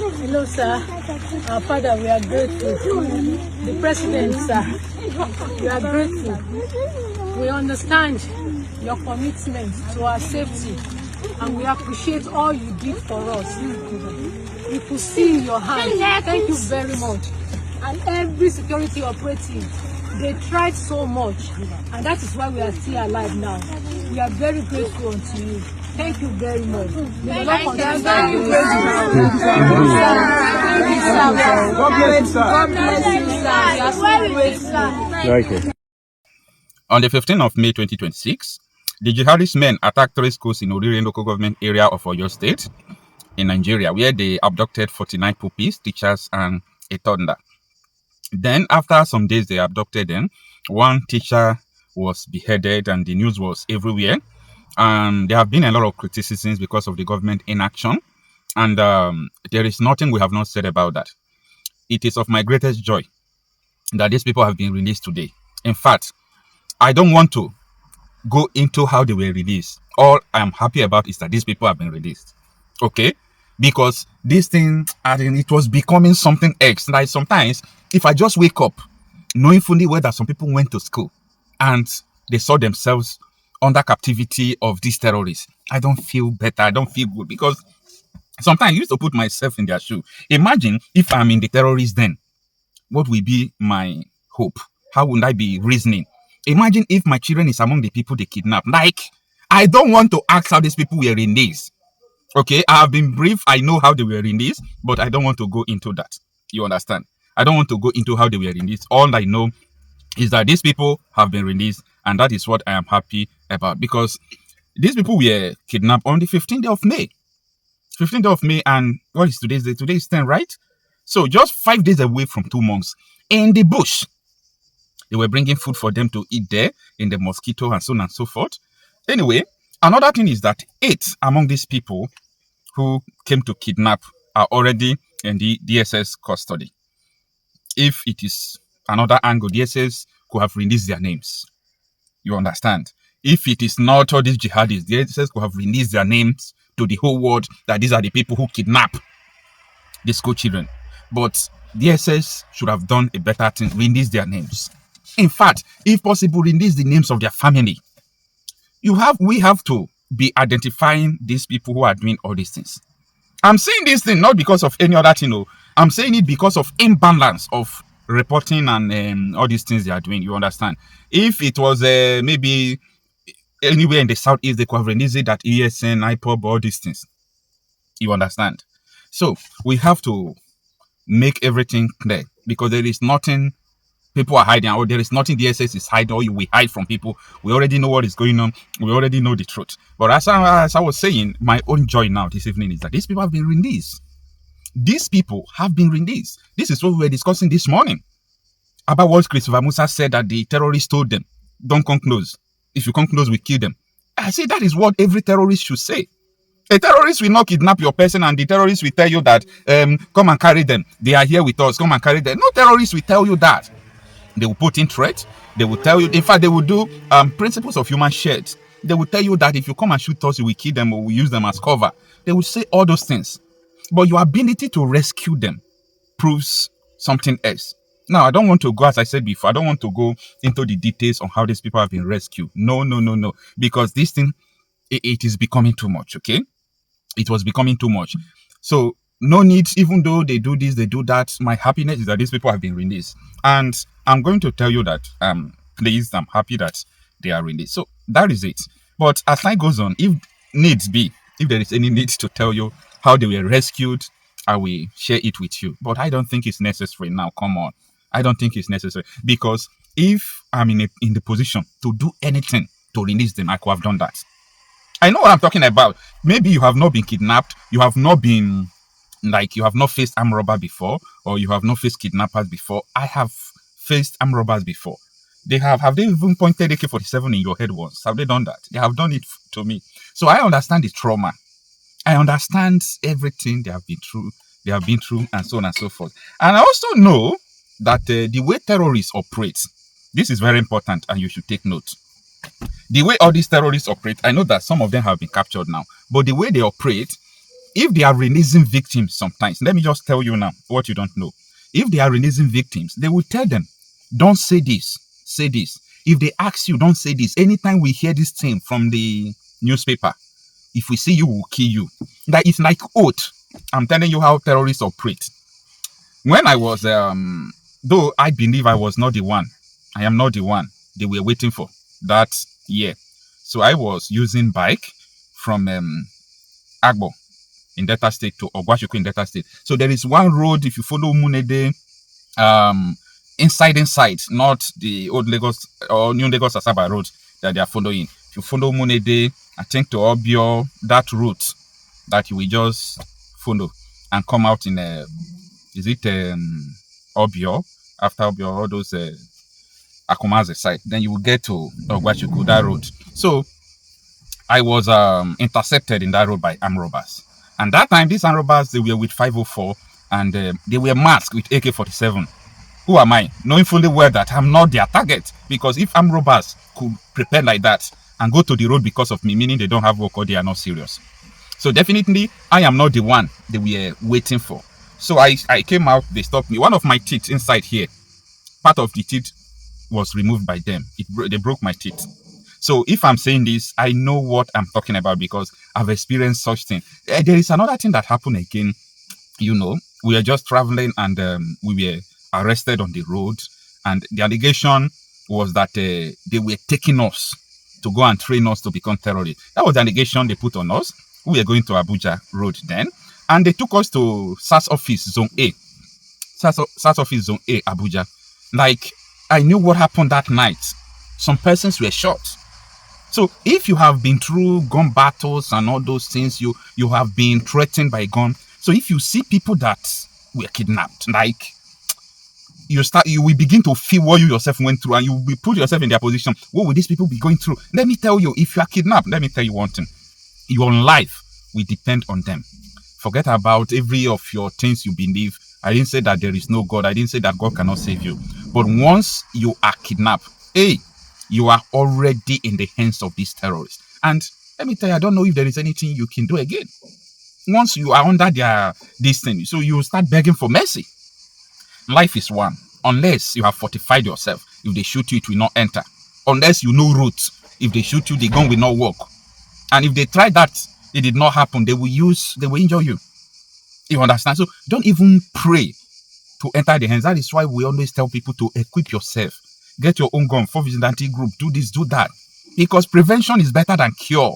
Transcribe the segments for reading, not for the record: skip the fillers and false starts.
Hello, sir. Our Father, we are grateful. The President, sir, we are grateful. We understand your commitment to our safety, and we appreciate all you did for us. We could see in your hand. Thank you very much. And every security operative, they tried so much, and that is why we are still alive now. We are very grateful unto you. Thank you very much. May the Lord continue to thank you. God bless you, sir. God bless you, sir. We are so grateful. On the 15th of May 2026, the jihadist men attacked 3 schools in Oriire local government area of Oyo State in Nigeria, where they abducted 49 pupils, teachers, and a toddler. Then, after some days, they abducted them. One teacher was beheaded, and the news was everywhere. There have been a lot of criticisms because of the government inaction, and there is nothing we have not said about that. It is of my greatest joy that these people have been released today. In fact, I don't want to go into how they were released. All I'm happy about is that these people have been released. Okay? Because this thing, I mean, it was becoming something else. Like sometimes, if I just wake up, knowing fully well that some people went to school and they saw themselves under captivity of these terrorists, I don't feel better. I don't feel good, because sometimes I used to put myself in their shoe. Imagine if I'm in the terrorists then. What will be my hope? How would I be reasoning? Imagine if my children is among the people they kidnap. Like, I don't want to ask how these people were in this. Okay, I have been brief. I know how they were in this, but I don't want to go into that. You understand? I don't want to go into how they were in this. All I know is that these people have been released, and that is what I am happy about, because these people were kidnapped on the 15th of May. 15th of May, and what is today's day? Today is 10, right? So just 5 days away from 2 months in the bush. They were bringing food for them to eat there in the mosquito and so on and so forth. Anyway, another thing is that 8 among these people who came to kidnap are already in the DSS custody. If it is another angle, DSS could have released their names. You understand? If it is not all these jihadists, DSS could have released their names to the whole world that these are the people who kidnap the school children. But DSS should have done a better thing, release their names. In fact, if possible, release the names of their family. We have to be identifying these people who are doing all these things. I'm saying this thing not because of any other thing. I'm saying it because of imbalance of reporting and all these things they are doing. You understand? If it was maybe anywhere in the southeast, they could have released it at ESN, IPOB, all these things. You understand? So we have to make everything clear, because there is nothing people are hiding, or there is nothing DSS is hiding, or we hide from people. We already know what is going on. We already know the truth. But as I was saying, my own joy now this evening is that these people have been released. These people have been released. This is what we were discussing this morning about what Christopher Musa said, that the terrorists told them, don't come close. If you come close, we kill them. I say that is what every terrorist should say. A terrorist will not kidnap your person, and the terrorist will tell you that, come and carry them. They are here with us. Come and carry them. No terrorist will tell you that. They will put in threat. They will tell you, in fact, they will do principles of human shared. They will tell you that if you come and shoot us, we will kill them, or we use them as cover. They will say all those things. But your ability to rescue them proves something else. Now, I don't want to go, as I said before, I don't want to go into the details on how these people have been rescued. No. Because this thing, it is becoming too much, okay? It was becoming too much. So, no need, even though they do this, they do that. My happiness is that these people have been released. And I'm going to tell you that pleased, I'm happy that they are released. So that is it. But as time goes on, if needs be, if there is any need to tell you how they were rescued, I will share it with you. But I don't think it's necessary now. Come on. I don't think it's necessary. Because if I'm in the position to do anything to release them, I could have done that. I know what I'm talking about. Maybe you have not been kidnapped. You have not been, like, you have not faced armed robber before, or you have not faced kidnappers before. I have faced armed robbers before. Have they even pointed AK-47 in your head once? Have they done that? They have done it to me. So I understand the trauma. I understand everything they have been through, and so on and so forth. And I also know that the way terrorists operate, this is very important, and you should take note. The way all these terrorists operate, I know that some of them have been captured now, but the way they operate, if they are releasing victims sometimes, let me just tell you now what you don't know. If they are releasing victims, they will tell them, don't say this, say this. If they ask you, don't say this. Anytime we hear this thing from the newspaper, if we see you, we'll kill you. That is like oath. I'm telling you how terrorists operate. When I was, though I believe I was not the one, I am not the one they were waiting for that year. So I was using bike from Agbo in Delta State to Ogwashuku in Delta State. So there is one road, if you follow Munede, inside, not the old Lagos or New Lagos Asaba road that they are following. If you follow Munede, I think to Obio, that route that you will just follow and come out in Obio, after Obio, all those Akumaze side, then you will get to Ogwashuku, that road. So I was intercepted in that road by armed robbers. And that time, these armed robbers, they were with 504 and they were masked with AK-47. Who am I? Knowing fully well that I'm not their target. Because if armed robbers could prepare like that and go to the road because of me, meaning they don't have work or they are not serious. So definitely, I am not the one they were waiting for. So I came out, they stopped me. One of my teeth inside here, part of the teeth was removed by them. They broke my teeth. So if I'm saying this, I know what I'm talking about because I've experienced such thing. There is another thing that happened again. You know, we were just traveling and we were arrested on the road. And the allegation was that they were taking us to go and train us to become terrorists. That was the allegation they put on us. We were going to Abuja Road then. And they took us to SAS Office Zone A. SAS Office Zone A, Abuja. Like, I knew what happened that night. Some persons were shot. So if you have been through gun battles and all those things, you have been threatened by gun. So if you see people that were kidnapped, like you will begin to feel what you yourself went through and you will put yourself in their position. What will these people be going through? Let me tell you, if you are kidnapped, let me tell you one thing. Your life will depend on them. Forget about every of your things you believe. I didn't say that there is no God. I didn't say that God cannot save you. But once you are kidnapped, you are already in the hands of these terrorists. And let me tell you, I don't know if there is anything you can do again. Once you are under this thing, so you start begging for mercy. Life is one. Unless you have fortified yourself, if they shoot you, it will not enter. Unless you know routes, if they shoot you, the gun will not work. And if they try that, it did not happen, they will injure you. You understand? So don't even pray to enter the hands. That is why we always tell people to equip yourself. Get your own gun, for vigilante group, do this, do that. Because prevention is better than cure.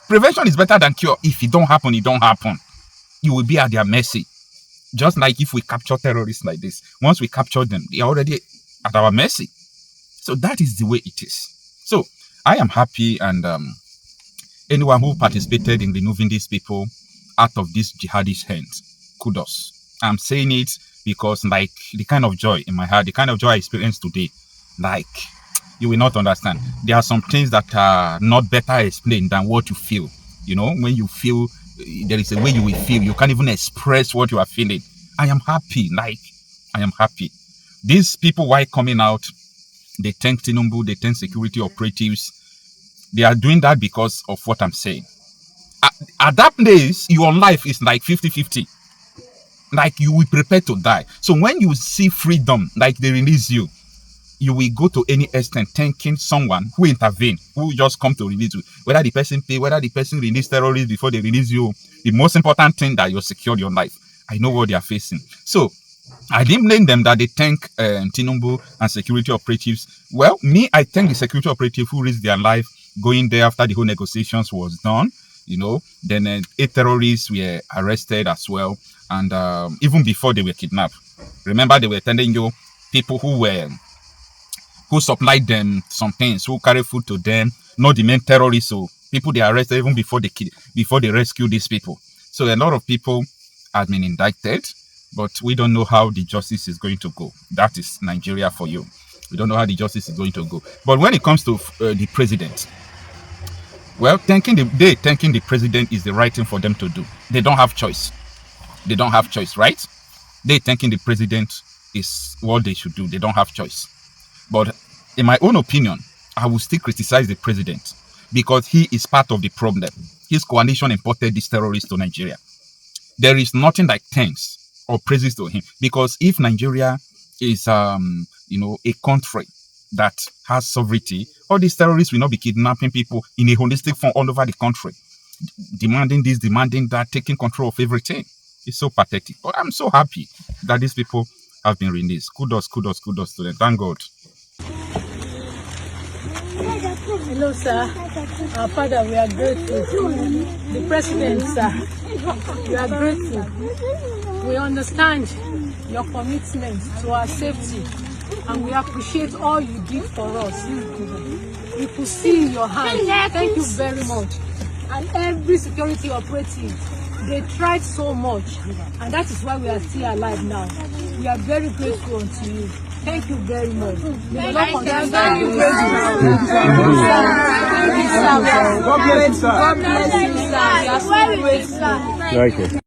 Prevention is better than cure. If it don't happen, it don't happen. You will be at their mercy. Just like if we capture terrorists like this. Once we capture them, they are already at our mercy. So that is the way it is. So I am happy, and anyone who participated in removing these people out of these jihadist hands, kudos. I'm saying it because like the kind of joy in my heart, the kind of joy I experienced today, like you will not understand. There are some things that are not better explained than what you feel. You know, when you feel, there is a way you will feel. You can't even express what you are feeling. I am happy. Like, I am happy. These people, while coming out, they thank Tinubu, they thank security operatives. They are doing that because of what I'm saying. At that place, your life is like 50-50. Like you will prepare to die. So when you see freedom, like they release you, you will go to any extent thanking someone who intervened, who just come to release you. Whether the person pay, whether the person release terrorists before they release you, the most important thing that you secured your life. I know what they are facing. So I didn't blame them that they thank Tinubu and security operatives. Well, me, I thank the security operative who risked their life going there after the whole negotiations was done. You know, then 8 terrorists were arrested as well. And even before they were kidnapped. Remember, they were telling you people who supplied them some things, who carry food to them, not the main terrorists. So people they arrested even before they rescue these people. So a lot of people have been indicted, but we don't know how the justice is going to go. That is Nigeria for you. We don't know how the justice is going to go. But when it comes to the president, well, thanking the president is the right thing for them to do. They don't have choice. They don't have choice, right? They thanking the president is what they should do. They don't have choice. But in my own opinion, I will still criticize the president because he is part of the problem. his coalition imported these terrorists to Nigeria. There is nothing like thanks or praises to him, because if Nigeria is, a country that has sovereignty, all these terrorists will not be kidnapping people in a holistic form all over the country, demanding this, demanding that, taking control of everything. It's so pathetic. But I'm so happy that these people have been released. Kudos to them. Thank God. Hello, sir. Our Father, we are grateful. The President, sir, we are grateful. We understand your commitment to our safety, and we appreciate all you did for us. We could see in your hands. Thank you very much. And every security operative, they tried so much, and that is why we are still alive now. We are very grateful unto you. Thank you very much. May the Lord continue to thank you. God bless you, sir. God bless you, sir. We are so grateful.